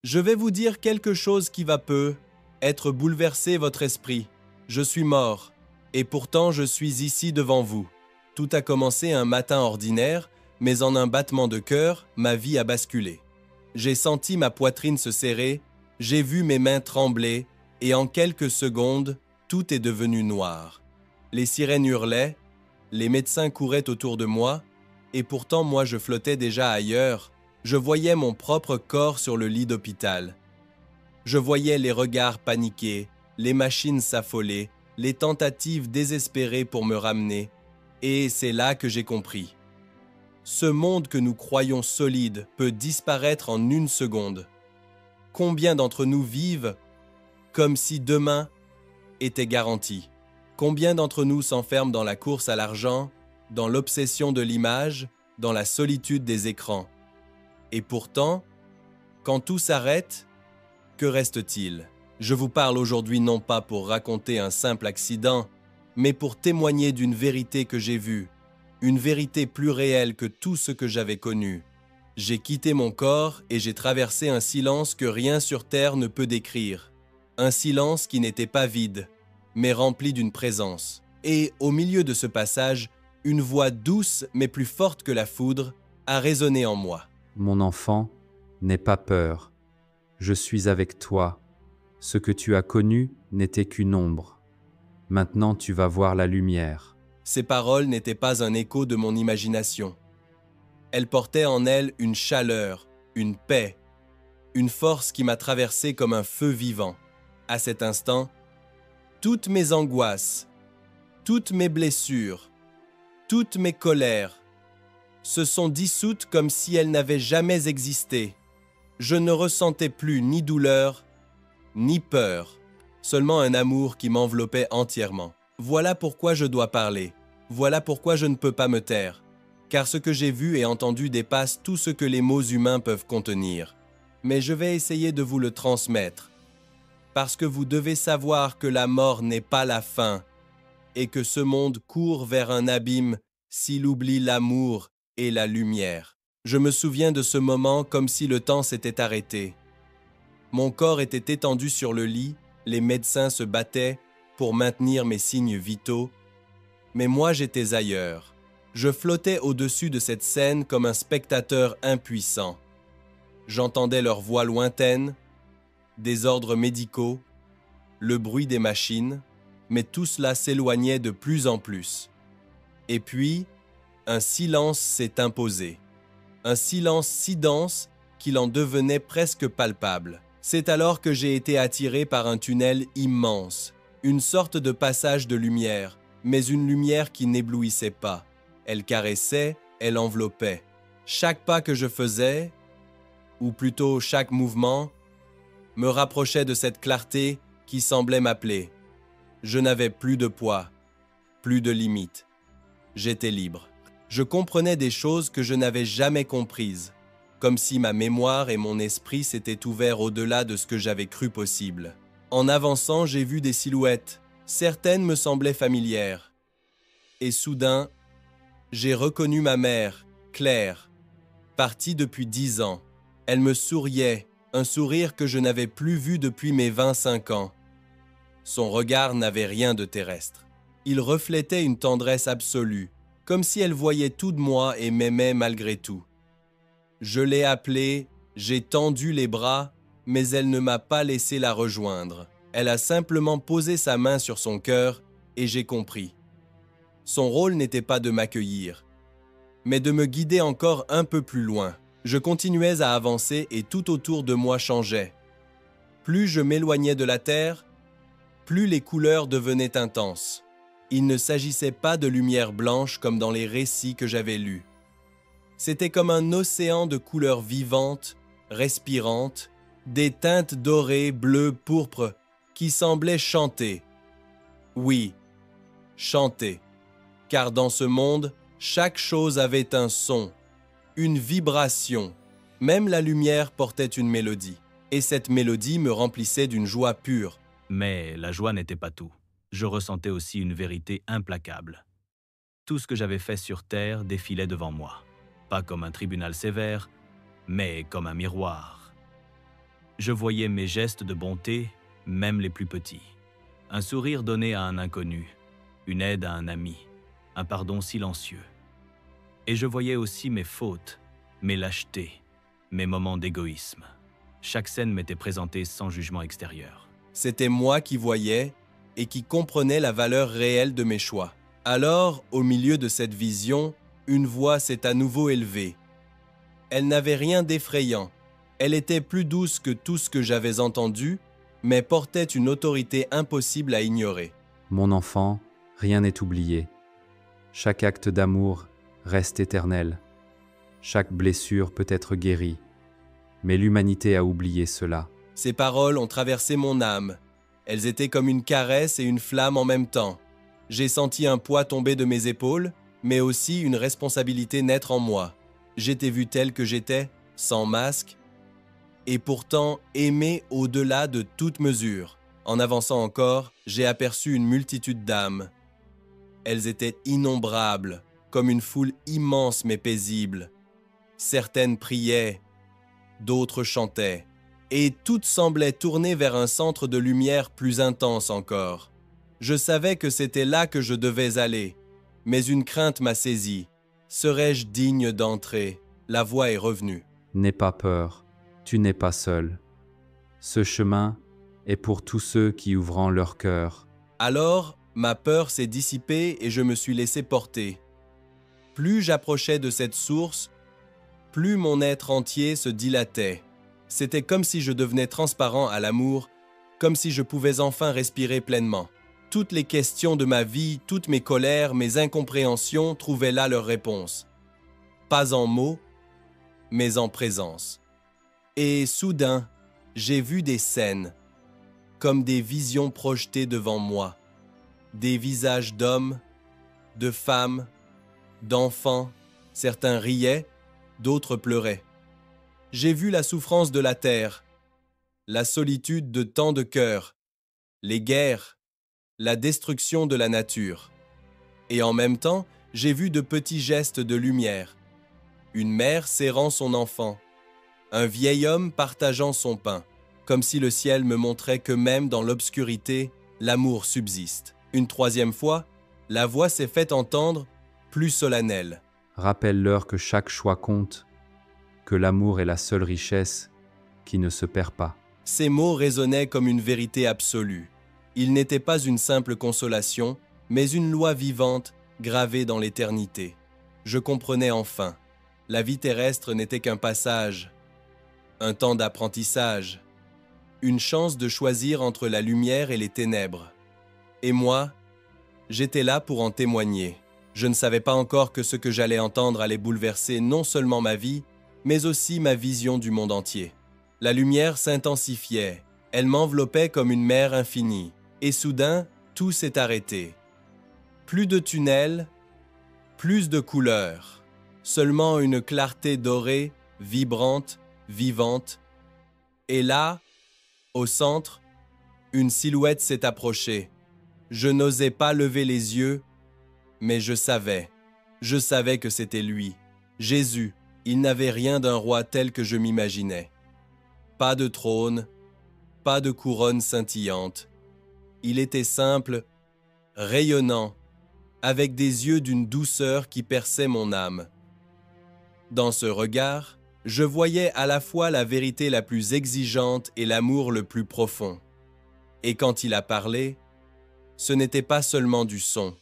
Je vais vous dire quelque chose qui va peu être bouleverser votre esprit. Je suis mort, et pourtant je suis ici devant vous. Tout a commencé un matin ordinaire, mais en un battement de cœur, ma vie a basculé. J'ai senti ma poitrine se serrer, j'ai vu mes mains trembler, et en quelques secondes, tout est devenu noir. Les sirènes hurlaient, les médecins couraient autour de moi, et pourtant moi je flottais déjà ailleurs. Je voyais mon propre corps sur le lit d'hôpital. Je voyais les regards paniqués, les machines s'affoler, les tentatives désespérées pour me ramener, et c'est là que j'ai compris. Ce monde que nous croyons solide peut disparaître en une seconde. Combien d'entre nous vivent comme si demain était garanti? Combien d'entre nous s'enferment dans la course à l'argent, dans l'obsession de l'image, dans la solitude des écrans? Et pourtant, quand tout s'arrête, que reste-t-il? Je vous parle aujourd'hui non pas pour raconter un simple accident, mais pour témoigner d'une vérité que j'ai vue, une vérité plus réelle que tout ce que j'avais connu. J'ai quitté mon corps et j'ai traversé un silence que rien sur terre ne peut décrire. Un silence qui n'était pas vide, mais rempli d'une présence. Et au milieu de ce passage, une voix douce mais plus forte que la foudre a résonné en moi. Mon enfant, n'aie pas peur. Je suis avec toi. Ce que tu as connu n'était qu'une ombre. Maintenant tu vas voir la lumière. Ces paroles n'étaient pas un écho de mon imagination. Elles portaient en elles une chaleur, une paix, une force qui m'a traversé comme un feu vivant. À cet instant, toutes mes angoisses, toutes mes blessures, toutes mes colères se sont dissoutes comme si elles n'avaient jamais existé. Je ne ressentais plus ni douleur, ni peur, seulement un amour qui m'enveloppait entièrement. Voilà pourquoi je dois parler, voilà pourquoi je ne peux pas me taire, car ce que j'ai vu et entendu dépasse tout ce que les mots humains peuvent contenir. Mais je vais essayer de vous le transmettre, parce que vous devez savoir que la mort n'est pas la fin, et que ce monde court vers un abîme s'il oublie l'amour et la lumière. Je me souviens de ce moment comme si le temps s'était arrêté. Mon corps était étendu sur le lit, les médecins se battaient pour maintenir mes signes vitaux, mais moi j'étais ailleurs. Je flottais au-dessus de cette scène comme un spectateur impuissant. J'entendais leurs voix lointaines, des ordres médicaux, le bruit des machines, mais tout cela s'éloignait de plus en plus. Et puis, un silence s'est imposé. Un silence si dense qu'il en devenait presque palpable. C'est alors que j'ai été attiré par un tunnel immense, une sorte de passage de lumière, mais une lumière qui n'éblouissait pas. Elle caressait, elle enveloppait. Chaque pas que je faisais, ou plutôt chaque mouvement, me rapprochait de cette clarté qui semblait m'appeler. Je n'avais plus de poids, plus de limites. J'étais libre. Je comprenais des choses que je n'avais jamais comprises, comme si ma mémoire et mon esprit s'étaient ouverts au-delà de ce que j'avais cru possible. En avançant, j'ai vu des silhouettes. Certaines me semblaient familières. Et soudain, j'ai reconnu ma mère, Claire, partie depuis 10 ans. Elle me souriait, un sourire que je n'avais plus vu depuis mes 25 ans. Son regard n'avait rien de terrestre. Il reflétait une tendresse absolue, comme si elle voyait tout de moi et m'aimait malgré tout. Je l'ai appelée, j'ai tendu les bras, mais elle ne m'a pas laissé la rejoindre. Elle a simplement posé sa main sur son cœur et j'ai compris. Son rôle n'était pas de m'accueillir, mais de me guider encore un peu plus loin. Je continuais à avancer et tout autour de moi changeait. Plus je m'éloignais de la terre, plus les couleurs devenaient intenses. Il ne s'agissait pas de lumière blanche comme dans les récits que j'avais lus. C'était comme un océan de couleurs vivantes, respirantes, des teintes dorées, bleues, pourpres, qui semblaient chanter. Oui, chanter. Car dans ce monde, chaque chose avait un son, une vibration. Même la lumière portait une mélodie. Et cette mélodie me remplissait d'une joie pure. Mais la joie n'était pas tout. Je ressentais aussi une vérité implacable. Tout ce que j'avais fait sur terre défilait devant moi. Pas comme un tribunal sévère, mais comme un miroir. Je voyais mes gestes de bonté, même les plus petits. Un sourire donné à un inconnu, une aide à un ami, un pardon silencieux. Et je voyais aussi mes fautes, mes lâchetés, mes moments d'égoïsme. Chaque scène m'était présentée sans jugement extérieur. C'était moi qui voyais et qui comprenais la valeur réelle de mes choix. Alors, au milieu de cette vision, une voix s'est à nouveau élevée. Elle n'avait rien d'effrayant. Elle était plus douce que tout ce que j'avais entendu, mais portait une autorité impossible à ignorer. Mon enfant, rien n'est oublié. Chaque acte d'amour reste éternel. Chaque blessure peut être guérie. Mais l'humanité a oublié cela. Ces paroles ont traversé mon âme. Elles étaient comme une caresse et une flamme en même temps. J'ai senti un poids tomber de mes épaules, mais aussi une responsabilité naître en moi. J'étais vu tel que j'étais, sans masque, et pourtant aimé au-delà de toute mesure. En avançant encore, j'ai aperçu une multitude d'âmes. Elles étaient innombrables, comme une foule immense mais paisible. Certaines priaient, d'autres chantaient, et toutes semblaient tourner vers un centre de lumière plus intense encore. Je savais que c'était là que je devais aller, mais une crainte m'a saisi. Serais-je digne d'entrer? La voix est revenue. N'aie pas peur, tu n'es pas seul. Ce chemin est pour tous ceux qui ouvrent leur cœur. Alors, ma peur s'est dissipée et je me suis laissé porter. Plus j'approchais de cette source, plus mon être entier se dilatait. C'était comme si je devenais transparent à l'amour, comme si je pouvais enfin respirer pleinement. Toutes les questions de ma vie, toutes mes colères, mes incompréhensions trouvaient là leur réponse. Pas en mots, mais en présence. Et soudain, j'ai vu des scènes, comme des visions projetées devant moi. Des visages d'hommes, de femmes, d'enfants. Certains riaient, d'autres pleuraient. J'ai vu la souffrance de la terre, la solitude de tant de cœurs, les guerres, la destruction de la nature. Et en même temps, j'ai vu de petits gestes de lumière. Une mère serrant son enfant, un vieil homme partageant son pain, comme si le ciel me montrait que même dans l'obscurité, l'amour subsiste. Une troisième fois, la voix s'est fait entendre, plus solennelle. Rappelle-leur que chaque choix compte, que l'amour est la seule richesse qui ne se perd pas. Ces mots résonnaient comme une vérité absolue. Ils n'étaient pas une simple consolation, mais une loi vivante gravée dans l'éternité. Je comprenais enfin. La vie terrestre n'était qu'un passage, un temps d'apprentissage, une chance de choisir entre la lumière et les ténèbres. Et moi, j'étais là pour en témoigner. Je ne savais pas encore que ce que j'allais entendre allait bouleverser non seulement ma vie, mais aussi ma vision du monde entier. La lumière s'intensifiait, elle m'enveloppait comme une mer infinie, et soudain, tout s'est arrêté. Plus de tunnels, plus de couleurs, seulement une clarté dorée, vibrante, vivante. Et là, au centre, une silhouette s'est approchée. Je n'osais pas lever les yeux, mais je savais que c'était lui, Jésus. Il n'avait rien d'un roi tel que je m'imaginais. Pas de trône, pas de couronne scintillante. Il était simple, rayonnant, avec des yeux d'une douceur qui perçait mon âme. Dans ce regard, je voyais à la fois la vérité la plus exigeante et l'amour le plus profond. Et quand il a parlé, ce n'était pas seulement du son.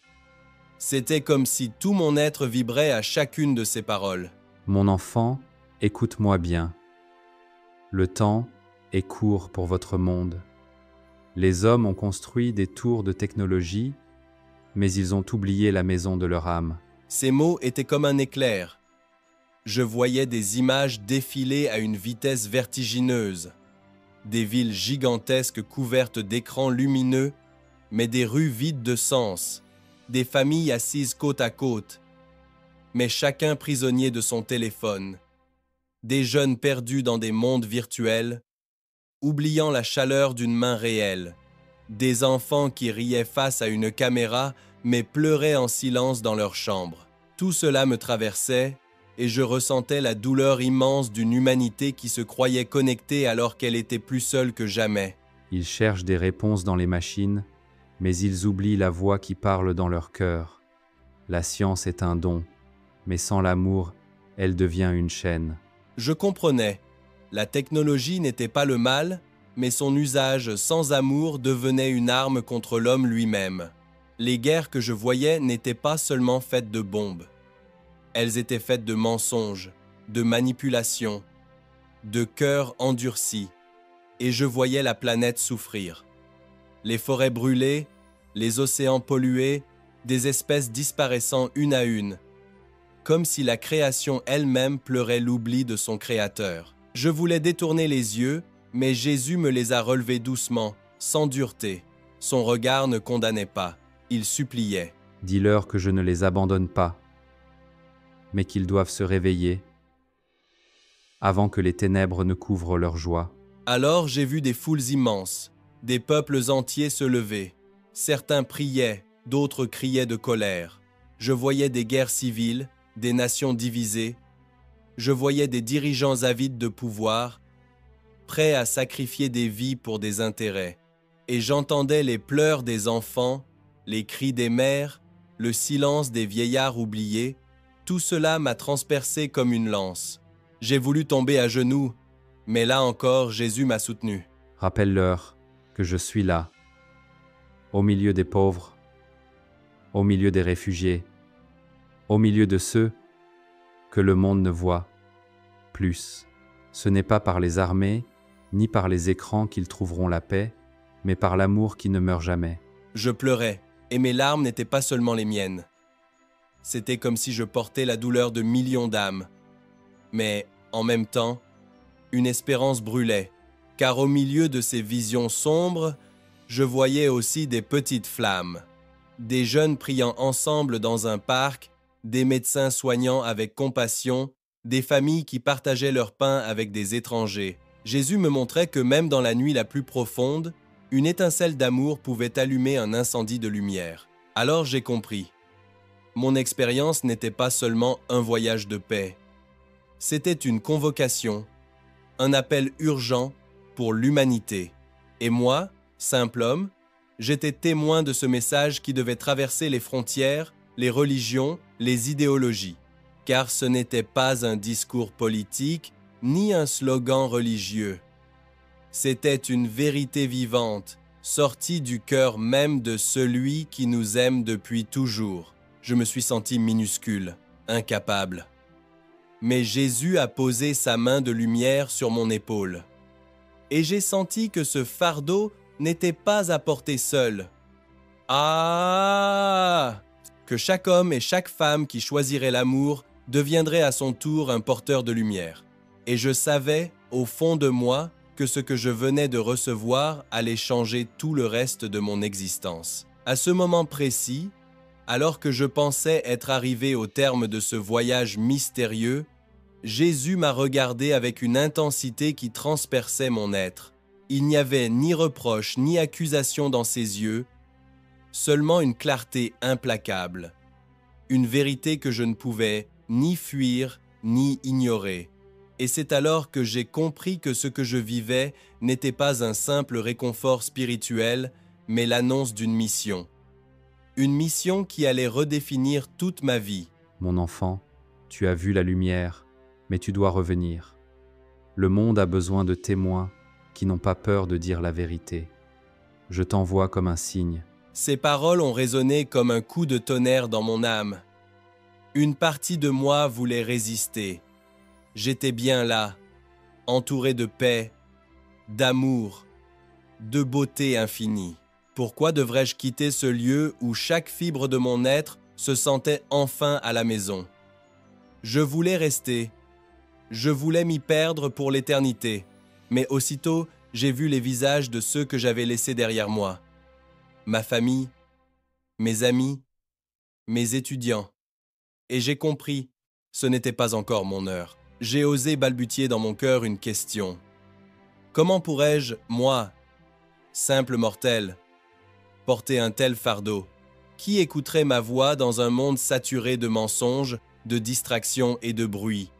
C'était comme si tout mon être vibrait à chacune de ses paroles. Mon enfant, écoute-moi bien. Le temps est court pour votre monde. Les hommes ont construit des tours de technologie, mais ils ont oublié la maison de leur âme. Ces mots étaient comme un éclair. Je voyais des images défiler à une vitesse vertigineuse. Des villes gigantesques couvertes d'écrans lumineux, mais des rues vides de sens. Des familles assises côte à côte, mais chacun prisonnier de son téléphone. Des jeunes perdus dans des mondes virtuels, oubliant la chaleur d'une main réelle. Des enfants qui riaient face à une caméra, mais pleuraient en silence dans leur chambre. Tout cela me traversait, et je ressentais la douleur immense d'une humanité qui se croyait connectée alors qu'elle était plus seule que jamais. Ils cherchent des réponses dans les machines, mais ils oublient la voix qui parle dans leur cœur. La science est un don, mais sans l'amour, elle devient une chaîne. Je comprenais. La technologie n'était pas le mal, mais son usage sans amour devenait une arme contre l'homme lui-même. Les guerres que je voyais n'étaient pas seulement faites de bombes. Elles étaient faites de mensonges, de manipulations, de cœurs endurcis, et je voyais la planète souffrir. Les forêts brûlées, les océans pollués, des espèces disparaissant une à une, comme si la création elle-même pleurait l'oubli de son Créateur. Je voulais détourner les yeux, mais Jésus me les a relevés doucement, sans dureté. Son regard ne condamnait pas, il suppliait. Dis-leur que je ne les abandonne pas, mais qu'ils doivent se réveiller avant que les ténèbres ne couvrent leur joie. Alors j'ai vu des foules immenses, des peuples entiers se lever. Certains priaient, d'autres criaient de colère. Je voyais des guerres civiles, des nations divisées. Je voyais des dirigeants avides de pouvoir, prêts à sacrifier des vies pour des intérêts. Et j'entendais les pleurs des enfants, les cris des mères, le silence des vieillards oubliés. Tout cela m'a transpercé comme une lance. J'ai voulu tomber à genoux, mais là encore, Jésus m'a soutenu. Rappelle-leur que je suis là, au milieu des pauvres, au milieu des réfugiés, au milieu de ceux que le monde ne voit plus. Ce n'est pas par les armées, ni par les écrans qu'ils trouveront la paix, mais par l'amour qui ne meurt jamais. Je pleurais, et mes larmes n'étaient pas seulement les miennes. C'était comme si je portais la douleur de millions d'âmes. Mais, en même temps, une espérance brûlait, car au milieu de ces visions sombres, je voyais aussi des petites flammes. Des jeunes priant ensemble dans un parc, des médecins soignant avec compassion, des familles qui partageaient leur pain avec des étrangers. Jésus me montrait que même dans la nuit la plus profonde, une étincelle d'amour pouvait allumer un incendie de lumière. Alors j'ai compris. Mon expérience n'était pas seulement un voyage de paix. C'était une convocation, un appel urgent pour l'humanité. Et moi, simple homme, j'étais témoin de ce message qui devait traverser les frontières, les religions, les idéologies. Car ce n'était pas un discours politique, ni un slogan religieux. C'était une vérité vivante, sortie du cœur même de celui qui nous aime depuis toujours. Je me suis senti minuscule, incapable. Mais Jésus a posé sa main de lumière sur mon épaule. Et j'ai senti que ce fardeau n'était pas à porter seul. Ah! Que chaque homme et chaque femme qui choisirait l'amour deviendrait à son tour un porteur de lumière. Et je savais, au fond de moi, que ce que je venais de recevoir allait changer tout le reste de mon existence. À ce moment précis, alors que je pensais être arrivé au terme de ce voyage mystérieux, Jésus m'a regardé avec une intensité qui transperçait mon être. Il n'y avait ni reproche ni accusation dans ses yeux, seulement une clarté implacable, une vérité que je ne pouvais ni fuir ni ignorer. Et c'est alors que j'ai compris que ce que je vivais n'était pas un simple réconfort spirituel, mais l'annonce d'une mission. Une mission qui allait redéfinir toute ma vie. Mon enfant, tu as vu la lumière, mais tu dois revenir. Le monde a besoin de témoins qui n'ont pas peur de dire la vérité. Je t'envoie comme un signe. Ces paroles ont résonné comme un coup de tonnerre dans mon âme. Une partie de moi voulait résister. J'étais bien là, entouré de paix, d'amour, de beauté infinie. Pourquoi devrais-je quitter ce lieu où chaque fibre de mon être se sentait enfin à la maison? Je voulais rester. Je voulais m'y perdre pour l'éternité. Mais aussitôt, j'ai vu les visages de ceux que j'avais laissés derrière moi. Ma famille, mes amis, mes étudiants. Et j'ai compris, ce n'était pas encore mon heure. J'ai osé balbutier dans mon cœur une question. Comment pourrais-je, moi, simple mortel, porter un tel fardeau? Qui écouterait ma voix dans un monde saturé de mensonges, de distraction et de bruit.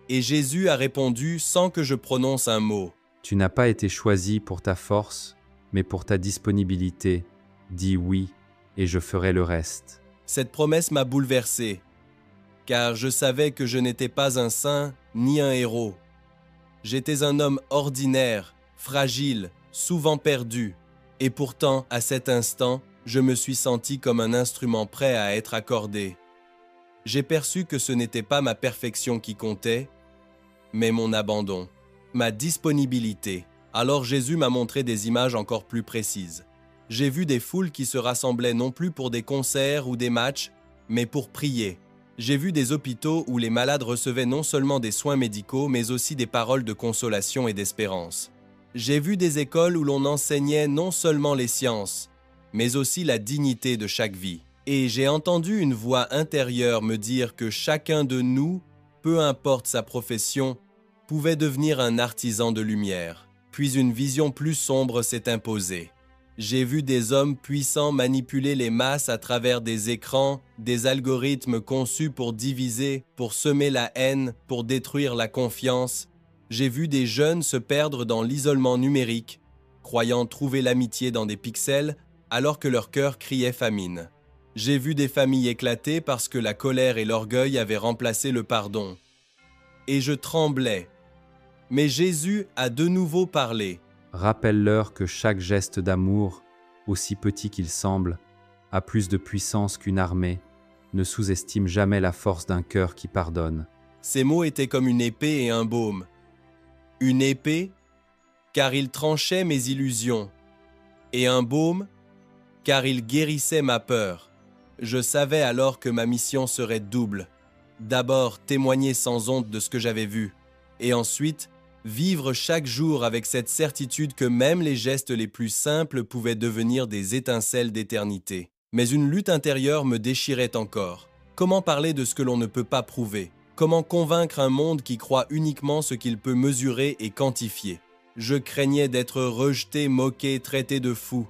Et Jésus a répondu sans que je prononce un mot. Tu n'as pas été choisi pour ta force, mais pour ta disponibilité. Dis oui, et je ferai le reste. Cette promesse m'a bouleversé, car je savais que je n'étais pas un saint ni un héros. J'étais un homme ordinaire, fragile, souvent perdu, et pourtant, à cet instant, je me suis senti comme un instrument prêt à être accordé. J'ai perçu que ce n'était pas ma perfection qui comptait, mais mon abandon, ma disponibilité. Alors Jésus m'a montré des images encore plus précises. J'ai vu des foules qui se rassemblaient non plus pour des concerts ou des matchs, mais pour prier. J'ai vu des hôpitaux où les malades recevaient non seulement des soins médicaux, mais aussi des paroles de consolation et d'espérance. J'ai vu des écoles où l'on enseignait non seulement les sciences, mais aussi la dignité de chaque vie. Et j'ai entendu une voix intérieure me dire que chacun de nous, peu importe sa profession, pouvait devenir un artisan de lumière. Puis une vision plus sombre s'est imposée. J'ai vu des hommes puissants manipuler les masses à travers des écrans, des algorithmes conçus pour diviser, pour semer la haine, pour détruire la confiance. J'ai vu des jeunes se perdre dans l'isolement numérique, croyant trouver l'amitié dans des pixels, alors que leur cœur criait famine. J'ai vu des familles éclater parce que la colère et l'orgueil avaient remplacé le pardon. Et je tremblais. Mais Jésus a de nouveau parlé. Rappelle-leur que chaque geste d'amour, aussi petit qu'il semble, a plus de puissance qu'une armée. Ne sous-estime jamais la force d'un cœur qui pardonne. Ces mots étaient comme une épée et un baume. Une épée, car il tranchait mes illusions, et un baume, car il guérissait ma peur. Je savais alors que ma mission serait double. D'abord, témoigner sans honte de ce que j'avais vu, et ensuite, vivre chaque jour avec cette certitude que même les gestes les plus simples pouvaient devenir des étincelles d'éternité. Mais une lutte intérieure me déchirait encore. Comment parler de ce que l'on ne peut pas prouver? Comment convaincre un monde qui croit uniquement ce qu'il peut mesurer et quantifier? Je craignais d'être rejeté, moqué, traité de fou.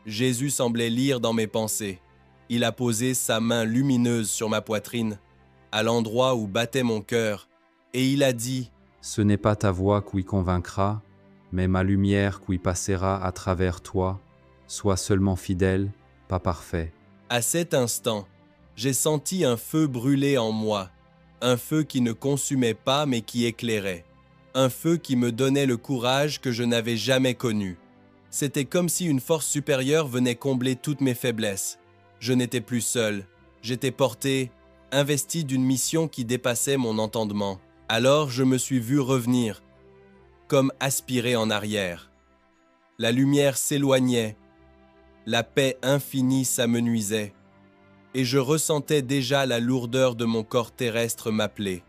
Jésus semblait lire dans mes pensées. Il a posé sa main lumineuse sur ma poitrine, à l'endroit où battait mon cœur, et il a dit: « Ce n'est pas ta voix qui convaincra, mais ma lumière qui passera à travers toi. Sois seulement fidèle, pas parfait. » À cet instant, j'ai senti un feu brûler en moi, un feu qui ne consumait pas mais qui éclairait, un feu qui me donnait le courage que je n'avais jamais connu. C'était comme si une force supérieure venait combler toutes mes faiblesses. Je n'étais plus seul, j'étais porté, investi d'une mission qui dépassait mon entendement. Alors je me suis vu revenir, comme aspiré en arrière. La lumière s'éloignait, la paix infinie s'amenuisait, et je ressentais déjà la lourdeur de mon corps terrestre m'appeler.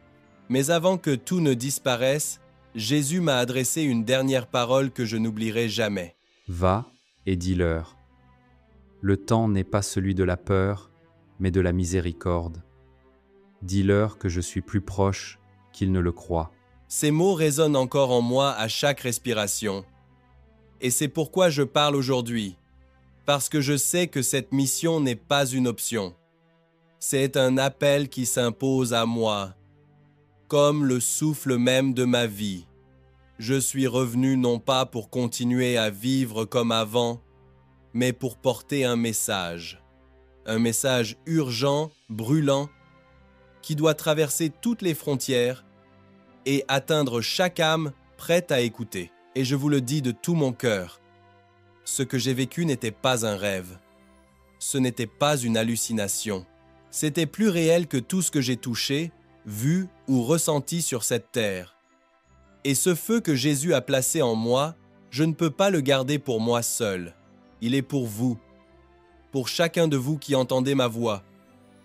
Mais avant que tout ne disparaisse, Jésus m'a adressé une dernière parole que je n'oublierai jamais. Va et dis-leur. Le temps n'est pas celui de la peur, mais de la miséricorde. Dis-leur que je suis plus proche qu'ils ne le croient. Ces mots résonnent encore en moi à chaque respiration. Et c'est pourquoi je parle aujourd'hui, parce que je sais que cette mission n'est pas une option. C'est un appel qui s'impose à moi, comme le souffle même de ma vie. Je suis revenu non pas pour continuer à vivre comme avant, mais pour porter un message urgent, brûlant, qui doit traverser toutes les frontières et atteindre chaque âme prête à écouter. Et je vous le dis de tout mon cœur, ce que j'ai vécu n'était pas un rêve. Ce n'était pas une hallucination. C'était plus réel que tout ce que j'ai touché, vu ou ressenti sur cette terre. Et ce feu que Jésus a placé en moi, je ne peux pas le garder pour moi seul. Il est pour vous, pour chacun de vous qui entendez ma voix.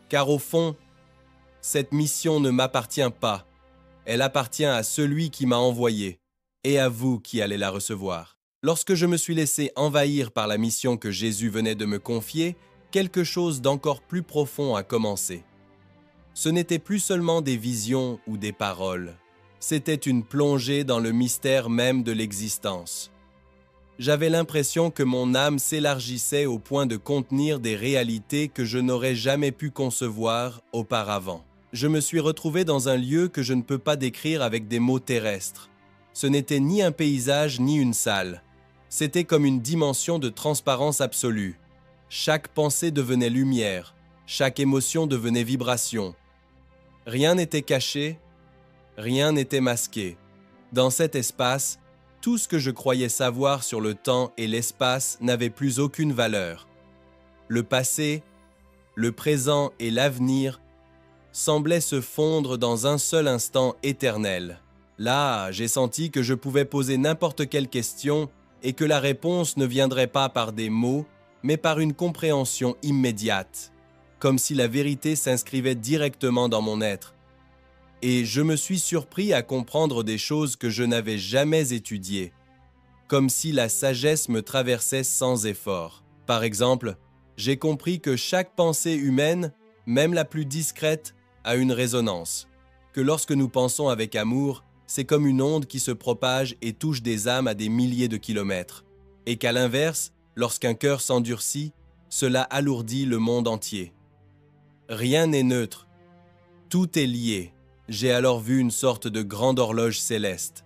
Car au fond, cette mission ne m'appartient pas. Elle appartient à celui qui m'a envoyé et à vous qui allez la recevoir. Lorsque je me suis laissé envahir par la mission que Jésus venait de me confier, quelque chose d'encore plus profond a commencé. Ce n'était plus seulement des visions ou des paroles. C'était une plongée dans le mystère même de l'existence. J'avais l'impression que mon âme s'élargissait au point de contenir des réalités que je n'aurais jamais pu concevoir auparavant. je me suis retrouvé dans un lieu que je ne peux pas décrire avec des mots terrestres. Ce n'était ni un paysage ni une salle. C'était comme une dimension de transparence absolue. Chaque pensée devenait lumière, chaque émotion devenait vibration. Rien n'était caché, rien n'était masqué. Dans cet espace, tout ce que je croyais savoir sur le temps et l'espace n'avait plus aucune valeur. Le passé, le présent et l'avenir semblaient se fondre dans un seul instant éternel. Là, j'ai senti que je pouvais poser n'importe quelle question et que la réponse ne viendrait pas par des mots, mais par une compréhension immédiate, comme si la vérité s'inscrivait directement dans mon être. Et je me suis surpris à comprendre des choses que je n'avais jamais étudiées, comme si la sagesse me traversait sans effort. Par exemple, j'ai compris que chaque pensée humaine, même la plus discrète, a une résonance, que lorsque nous pensons avec amour, c'est comme une onde qui se propage et touche des âmes à des milliers de kilomètres, et qu'à l'inverse, lorsqu'un cœur s'endurcit, cela alourdit le monde entier. Rien n'est neutre, tout est lié. J'ai alors vu une sorte de grande horloge céleste.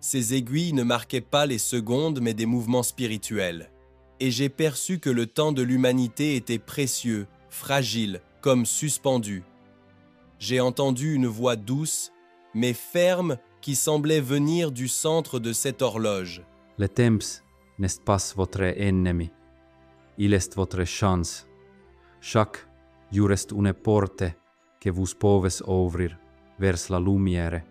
Ces aiguilles ne marquaient pas les secondes mais des mouvements spirituels. Et j'ai perçu que le temps de l'humanité était précieux, fragile, comme suspendu. J'ai entendu une voix douce, mais ferme, qui semblait venir du centre de cette horloge. Le temps n'est pas votre ennemi, il est votre chance. Chaque jour est une porte que vous pouvez ouvrir vers la lumière,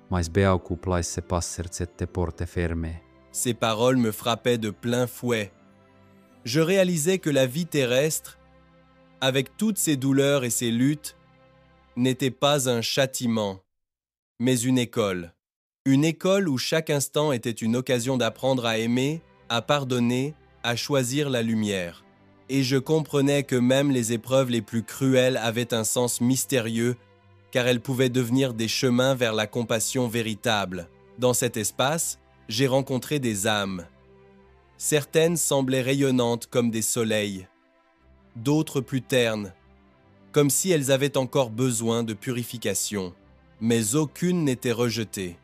mais beaucu place passer cette porte fermée. Ces paroles me frappaient de plein fouet. Je réalisais que la vie terrestre, avec toutes ses douleurs et ses luttes, n'était pas un châtiment, mais une école où chaque instant était une occasion d'apprendre à aimer, à pardonner, à choisir la lumière. Et je comprenais que même les épreuves les plus cruelles avaient un sens mystérieux, car elles pouvaient devenir des chemins vers la compassion véritable. Dans cet espace, j'ai rencontré des âmes. Certaines semblaient rayonnantes comme des soleils, d'autres plus ternes, comme si elles avaient encore besoin de purification. Mais aucune n'était rejetée.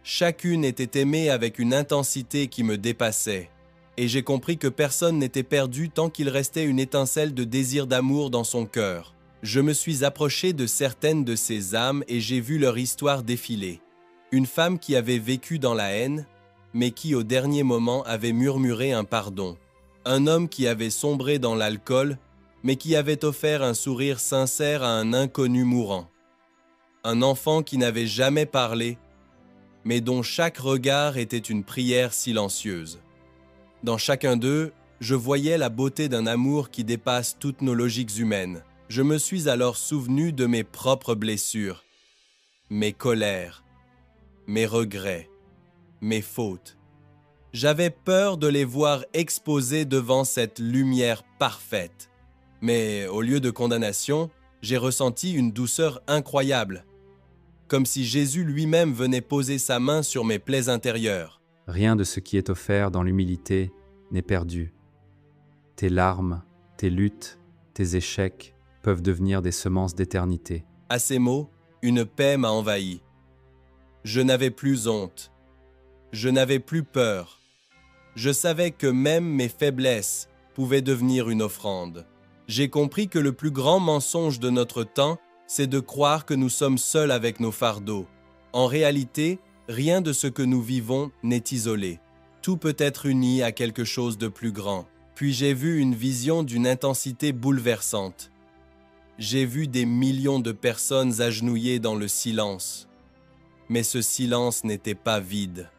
Chacune était aimée avec une intensité qui me dépassait. Et j'ai compris que personne n'était perdu tant qu'il restait une étincelle de désir d'amour dans son cœur. Je me suis approché de certaines de ces âmes et j'ai vu leur histoire défiler. Une femme qui avait vécu dans la haine, mais qui au dernier moment avait murmuré un pardon. Un homme qui avait sombré dans l'alcool, mais qui avait offert un sourire sincère à un inconnu mourant. Un enfant qui n'avait jamais parlé, mais dont chaque regard était une prière silencieuse. Dans chacun d'eux, je voyais la beauté d'un amour qui dépasse toutes nos logiques humaines. Je me suis alors souvenu de mes propres blessures, mes colères, mes regrets, mes fautes. J'avais peur de les voir exposées devant cette lumière parfaite. Mais au lieu de condamnation, j'ai ressenti une douceur incroyable, comme si Jésus lui-même venait poser sa main sur mes plaies intérieures. Rien de ce qui est offert dans l'humilité n'est perdu. Tes larmes, tes luttes, tes échecs peuvent devenir des semences d'éternité. À ces mots, une paix m'a envahi. Je n'avais plus honte. Je n'avais plus peur. Je savais que même mes faiblesses pouvaient devenir une offrande. J'ai compris que le plus grand mensonge de notre temps, c'est de croire que nous sommes seuls avec nos fardeaux. En réalité, rien de ce que nous vivons n'est isolé. Tout peut être uni à quelque chose de plus grand. Puis j'ai vu une vision d'une intensité bouleversante. J'ai vu des millions de personnes agenouillées dans le silence. Mais ce silence n'était pas vide.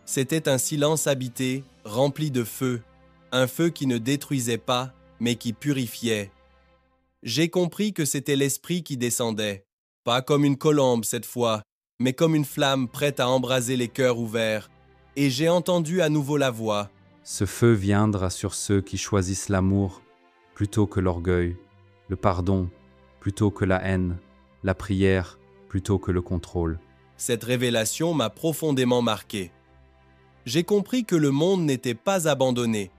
C'était un silence habité, rempli de feu, un feu qui ne détruisait pas, mais qui purifiait. J'ai compris que c'était l'esprit qui descendait, pas comme une colombe cette fois, mais comme une flamme prête à embraser les cœurs ouverts. Et j'ai entendu à nouveau la voix. Ce feu viendra sur ceux qui choisissent l'amour plutôt que l'orgueil, le pardon plutôt que la haine, la prière plutôt que le contrôle. Cette révélation m'a profondément marqué. J'ai compris que le monde n'était pas abandonné,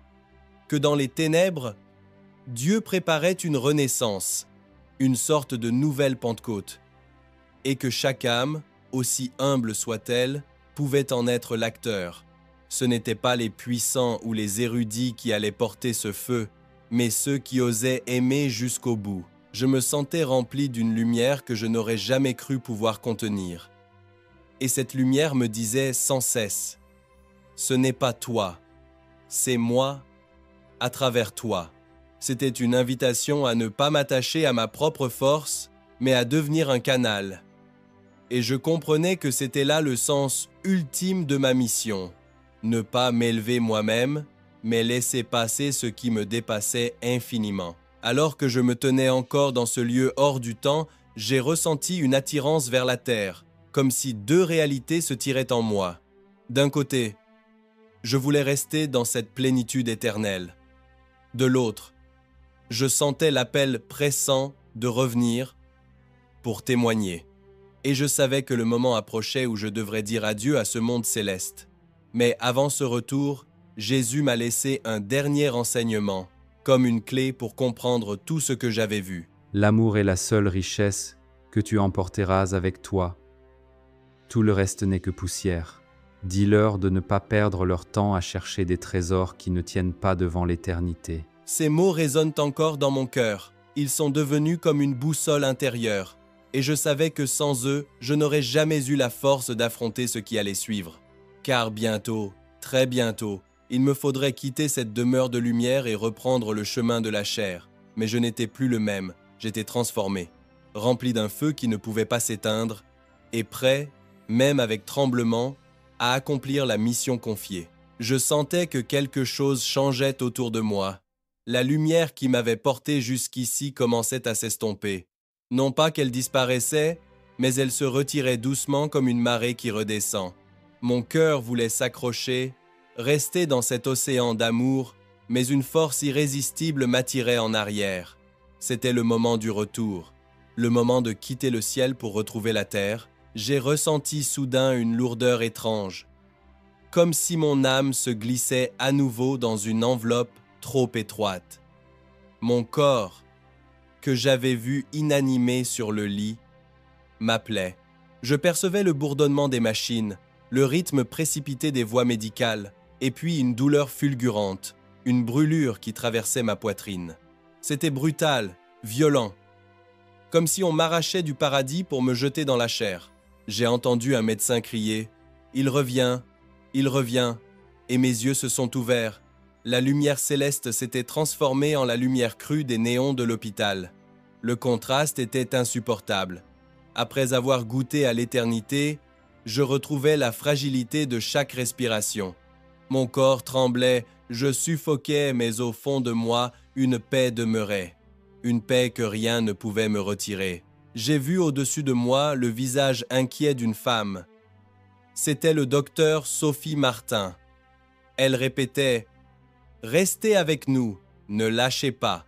que dans les ténèbres, Dieu préparait une renaissance, une sorte de nouvelle Pentecôte, et que chaque âme, aussi humble soit-elle, pouvait en être l'acteur. Ce n'étaient pas les puissants ou les érudits qui allaient porter ce feu, mais ceux qui osaient aimer jusqu'au bout. Je me sentais rempli d'une lumière que je n'aurais jamais cru pouvoir contenir. Et cette lumière me disait sans cesse, « Ce n'est pas toi, c'est moi à travers toi. » C'était une invitation à ne pas m'attacher à ma propre force, mais à devenir un canal. Et je comprenais que c'était là le sens ultime de ma mission. Ne pas m'élever moi-même, mais laisser passer ce qui me dépassait infiniment. Alors que je me tenais encore dans ce lieu hors du temps, j'ai ressenti une attirance vers la terre, comme si deux réalités se tiraient en moi. D'un côté, je voulais rester dans cette plénitude éternelle. De l'autre, je sentais l'appel pressant de revenir pour témoigner. Et je savais que le moment approchait où je devrais dire adieu à ce monde céleste. Mais avant ce retour, Jésus m'a laissé un dernier enseignement, comme une clé pour comprendre tout ce que j'avais vu. L'amour est la seule richesse que tu emporteras avec toi. Tout le reste n'est que poussière. Dis-leur de ne pas perdre leur temps à chercher des trésors qui ne tiennent pas devant l'éternité. Ces mots résonnent encore dans mon cœur. Ils sont devenus comme une boussole intérieure. Et je savais que sans eux, je n'aurais jamais eu la force d'affronter ce qui allait suivre. Car bientôt, très bientôt, il me faudrait quitter cette demeure de lumière et reprendre le chemin de la chair. Mais je n'étais plus le même, j'étais transformé, rempli d'un feu qui ne pouvait pas s'éteindre, et prêt, même avec tremblement, à accomplir la mission confiée. Je sentais que quelque chose changeait autour de moi. La lumière qui m'avait porté jusqu'ici commençait à s'estomper. Non pas qu'elle disparaissait, mais elle se retirait doucement comme une marée qui redescend. Mon cœur voulait s'accrocher, rester dans cet océan d'amour, mais une force irrésistible m'attirait en arrière. C'était le moment du retour, le moment de quitter le ciel pour retrouver la terre. J'ai ressenti soudain une lourdeur étrange, comme si mon âme se glissait à nouveau dans une enveloppe trop étroite. Mon corps, que j'avais vu inanimé sur le lit, m'appelait. Je percevais le bourdonnement des machines, le rythme précipité des voix médicales, et puis une douleur fulgurante, une brûlure qui traversait ma poitrine. C'était brutal, violent, comme si on m'arrachait du paradis pour me jeter dans la chair. J'ai entendu un médecin crier « Il revient, et mes yeux se sont ouverts. La lumière céleste s'était transformée en la lumière crue des néons de l'hôpital. Le contraste était insupportable. Après avoir goûté à l'éternité, je retrouvais la fragilité de chaque respiration. Mon corps tremblait, je suffoquais, mais au fond de moi, une paix demeurait. Une paix que rien ne pouvait me retirer. J'ai vu au-dessus de moi le visage inquiet d'une femme. C'était le docteur Sophie Martin. Elle répétait « Restez avec nous, ne lâchez pas ».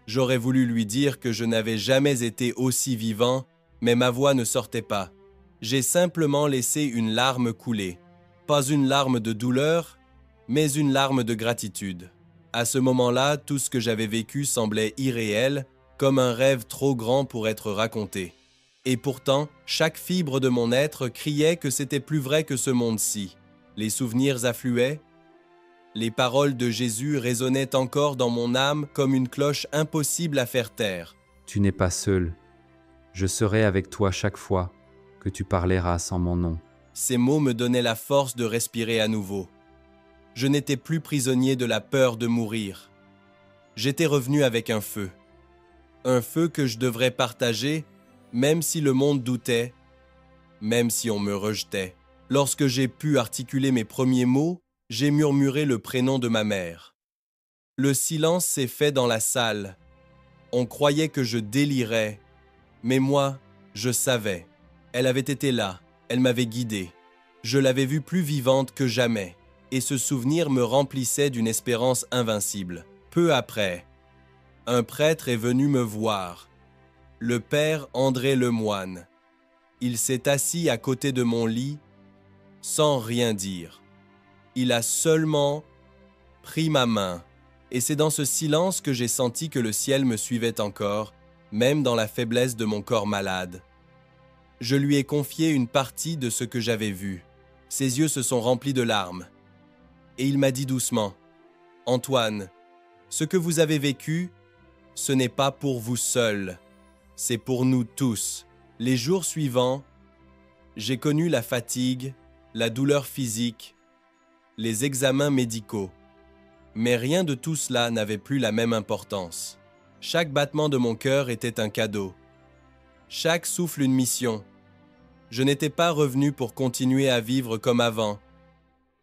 J'aurais voulu lui dire que je n'avais jamais été aussi vivant, mais ma voix ne sortait pas. J'ai simplement laissé une larme couler. Pas une larme de douleur, mais une larme de gratitude. À ce moment-là, tout ce que j'avais vécu semblait irréel, comme un rêve trop grand pour être raconté. Et pourtant, chaque fibre de mon être criait que c'était plus vrai que ce monde-ci. Les souvenirs affluaient. Les paroles de Jésus résonnaient encore dans mon âme comme une cloche impossible à faire taire. Tu n'es pas seul. Je serai avec toi chaque fois que tu parleras en mon nom. Ces mots me donnaient la force de respirer à nouveau. Je n'étais plus prisonnier de la peur de mourir. J'étais revenu avec un feu que je devrais partager, même si le monde doutait, même si on me rejetait. Lorsque j'ai pu articuler mes premiers mots, j'ai murmuré le prénom de ma mère. Le silence s'est fait dans la salle. On croyait que je délirais, mais moi, je savais. Elle avait été là, elle m'avait guidé. Je l'avais vue plus vivante que jamais, et ce souvenir me remplissait d'une espérance invincible. Peu après, un prêtre est venu me voir, le père André Lemoine. Il s'est assis à côté de mon lit, sans rien dire. Il a seulement pris ma main, et c'est dans ce silence que j'ai senti que le ciel me suivait encore, même dans la faiblesse de mon corps malade. Je lui ai confié une partie de ce que j'avais vu. Ses yeux se sont remplis de larmes. Et il m'a dit doucement, « Antoine, ce que vous avez vécu, ce n'est pas pour vous seul, c'est pour nous tous. » Les jours suivants, j'ai connu la fatigue, la douleur physique, les examens médicaux. Mais rien de tout cela n'avait plus la même importance. Chaque battement de mon cœur était un cadeau. Chaque souffle une mission. Je n'étais pas revenu pour continuer à vivre comme avant,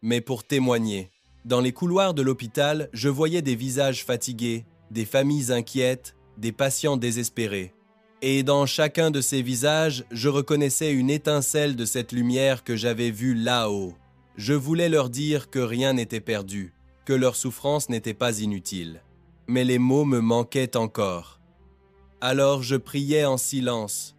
mais pour témoigner. Dans les couloirs de l'hôpital, je voyais des visages fatigués, des familles inquiètes, des patients désespérés. Et dans chacun de ces visages, je reconnaissais une étincelle de cette lumière que j'avais vue là-haut. Je voulais leur dire que rien n'était perdu, que leur souffrance n'était pas inutile. Mais les mots me manquaient encore. Alors je priais en silence,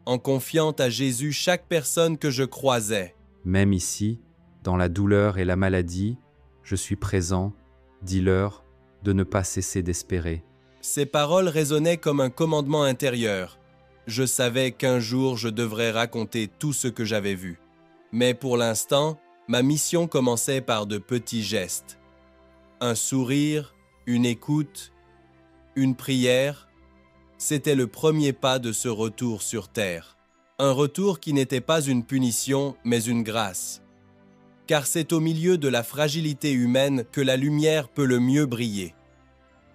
en confiant à Jésus chaque personne que je croisais. Même ici, dans la douleur et la maladie, je suis présent, dis-leur de ne pas cesser d'espérer. Ces paroles résonnaient comme un commandement intérieur. Je savais qu'un jour je devrais raconter tout ce que j'avais vu. Mais pour l'instant, ma mission commençait par de petits gestes. Un sourire, une écoute, une prière, c'était le premier pas de ce retour sur terre. Un retour qui n'était pas une punition, mais une grâce. Car c'est au milieu de la fragilité humaine que la lumière peut le mieux briller.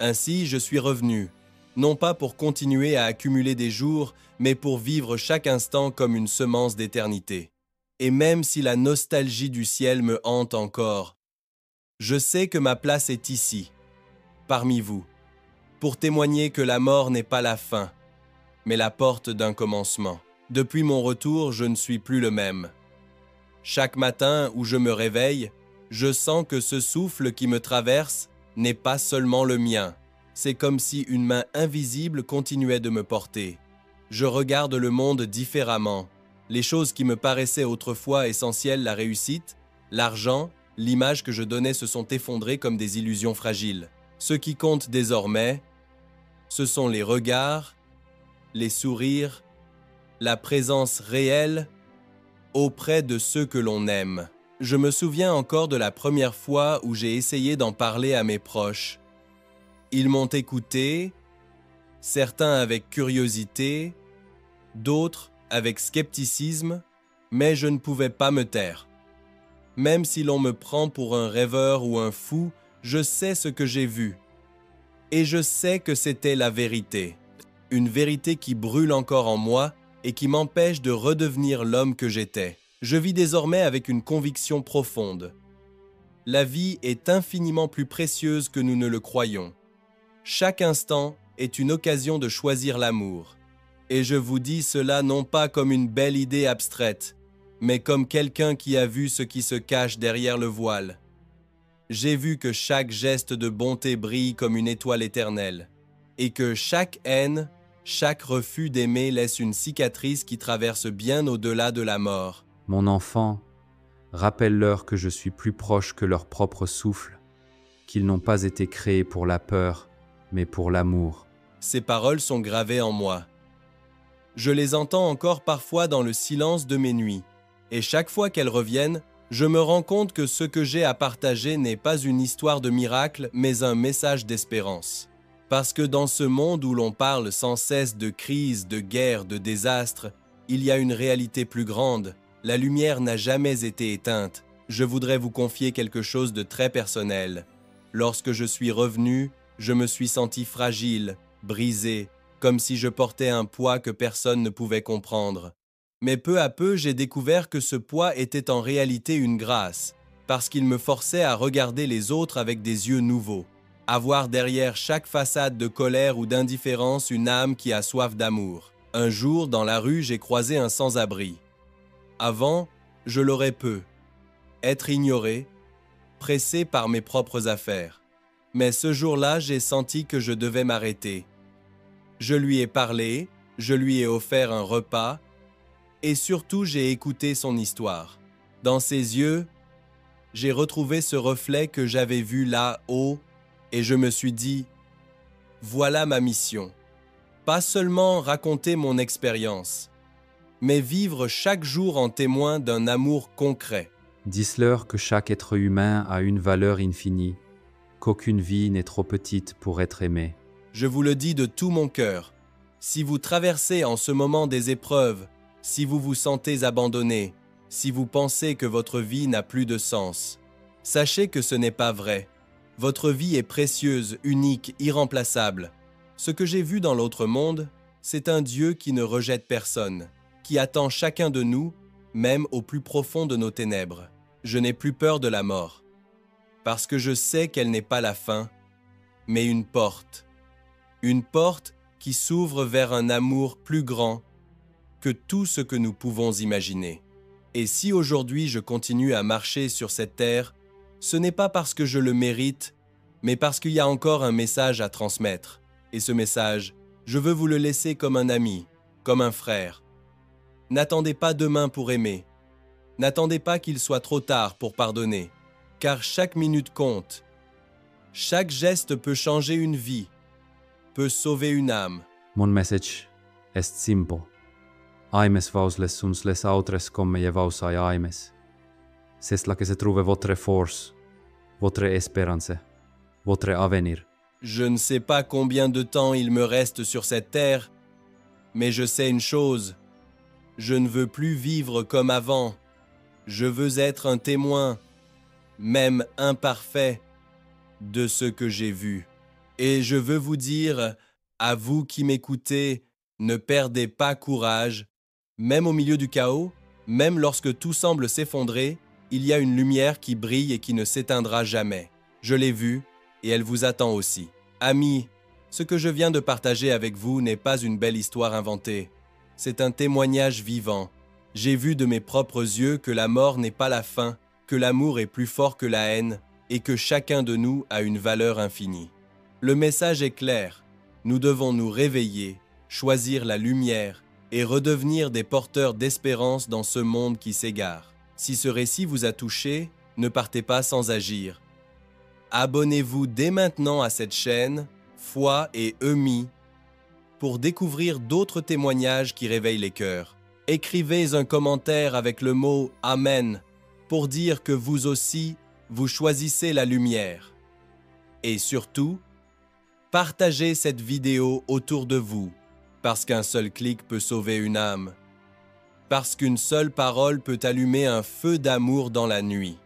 Ainsi, je suis revenu, non pas pour continuer à accumuler des jours, mais pour vivre chaque instant comme une semence d'éternité. Et même si la nostalgie du ciel me hante encore, je sais que ma place est ici, parmi vous, pour témoigner que la mort n'est pas la fin, mais la porte d'un commencement. Depuis mon retour, je ne suis plus le même. Chaque matin où je me réveille, je sens que ce souffle qui me traverse n'est pas seulement le mien. C'est comme si une main invisible continuait de me porter. Je regarde le monde différemment. Les choses qui me paraissaient autrefois essentielles, la réussite, l'argent, l'image que je donnais se sont effondrées comme des illusions fragiles. Ce qui compte désormais, ce sont les regards, les sourires, la présence réelle auprès de ceux que l'on aime. Je me souviens encore de la première fois où j'ai essayé d'en parler à mes proches. Ils m'ont écouté, certains avec curiosité, d'autres avec scepticisme, mais je ne pouvais pas me taire. Même si l'on me prend pour un rêveur ou un fou, je sais ce que j'ai vu. Et je sais que c'était la vérité. Une vérité qui brûle encore en moi et qui m'empêche de redevenir l'homme que j'étais. Je vis désormais avec une conviction profonde. La vie est infiniment plus précieuse que nous ne le croyons. Chaque instant est une occasion de choisir l'amour. Et je vous dis cela non pas comme une belle idée abstraite, mais comme quelqu'un qui a vu ce qui se cache derrière le voile. J'ai vu que chaque geste de bonté brille comme une étoile éternelle, et que chaque haine, chaque refus d'aimer laisse une cicatrice qui traverse bien au-delà de la mort. Mon enfant, rappelle-leur que je suis plus proche que leur propre souffle, qu'ils n'ont pas été créés pour la peur, mais pour l'amour. Ces paroles sont gravées en moi. Je les entends encore parfois dans le silence de mes nuits, et chaque fois qu'elles reviennent, je me rends compte que ce que j'ai à partager n'est pas une histoire de miracle, mais un message d'espérance. Parce que dans ce monde où l'on parle sans cesse de crise, de guerre, de désastre, il y a une réalité plus grande. La lumière n'a jamais été éteinte. Je voudrais vous confier quelque chose de très personnel. Lorsque je suis revenu, je me suis senti fragile, brisé, comme si je portais un poids que personne ne pouvait comprendre. Mais peu à peu, j'ai découvert que ce poids était en réalité une grâce, parce qu'il me forçait à regarder les autres avec des yeux nouveaux, à voir derrière chaque façade de colère ou d'indifférence une âme qui a soif d'amour. Un jour, dans la rue, j'ai croisé un sans-abri. Avant, je l'aurais peu. Être ignoré, pressé par mes propres affaires. Mais ce jour-là, j'ai senti que je devais m'arrêter. Je lui ai parlé, je lui ai offert un repas, et surtout j'ai écouté son histoire. Dans ses yeux, j'ai retrouvé ce reflet que j'avais vu là-haut, et je me suis dit, voilà ma mission. Pas seulement raconter mon expérience, mais vivre chaque jour en témoin d'un amour concret. Dis-leur que chaque être humain a une valeur infinie, qu'aucune vie n'est trop petite pour être aimée. Je vous le dis de tout mon cœur, si vous traversez en ce moment des épreuves, si vous vous sentez abandonné, si vous pensez que votre vie n'a plus de sens, sachez que ce n'est pas vrai. Votre vie est précieuse, unique, irremplaçable. Ce que j'ai vu dans l'autre monde, c'est un Dieu qui ne rejette personne, qui attend chacun de nous, même au plus profond de nos ténèbres. Je n'ai plus peur de la mort, parce que je sais qu'elle n'est pas la fin, mais une porte qui s'ouvre vers un amour plus grand que tout ce que nous pouvons imaginer. Et si aujourd'hui je continue à marcher sur cette terre, ce n'est pas parce que je le mérite, mais parce qu'il y a encore un message à transmettre. Et ce message, je veux vous le laisser comme un ami, comme un frère. N'attendez pas demain pour aimer. N'attendez pas qu'il soit trop tard pour pardonner, car chaque minute compte. Chaque geste peut changer une vie, peut sauver une âme. Mon message est simple. Aimes vausles uns les autres comme je vous aimes. C'est là que se trouve votre force, votre espérance, votre avenir. Je ne sais pas combien de temps il me reste sur cette terre, mais je sais une chose, je ne veux plus vivre comme avant. Je veux être un témoin, même imparfait, de ce que j'ai vu. Et je veux vous dire, à vous qui m'écoutez, ne perdez pas courage. Même au milieu du chaos, même lorsque tout semble s'effondrer, il y a une lumière qui brille et qui ne s'éteindra jamais. Je l'ai vue et elle vous attend aussi. Amis, ce que je viens de partager avec vous n'est pas une belle histoire inventée. C'est un témoignage vivant. J'ai vu de mes propres yeux que la mort n'est pas la fin, que l'amour est plus fort que la haine et que chacun de nous a une valeur infinie. Le message est clair. Nous devons nous réveiller, choisir la lumière et redevenir des porteurs d'espérance dans ce monde qui s'égare. Si ce récit vous a touché, ne partez pas sans agir. Abonnez-vous dès maintenant à cette chaîne, Foi et EMI, pour découvrir d'autres témoignages qui réveillent les cœurs. Écrivez un commentaire avec le mot « Amen » pour dire que vous aussi, vous choisissez la lumière. Et surtout, partagez cette vidéo autour de vous, parce qu'un seul clic peut sauver une âme, parce qu'une seule parole peut allumer un feu d'amour dans la nuit.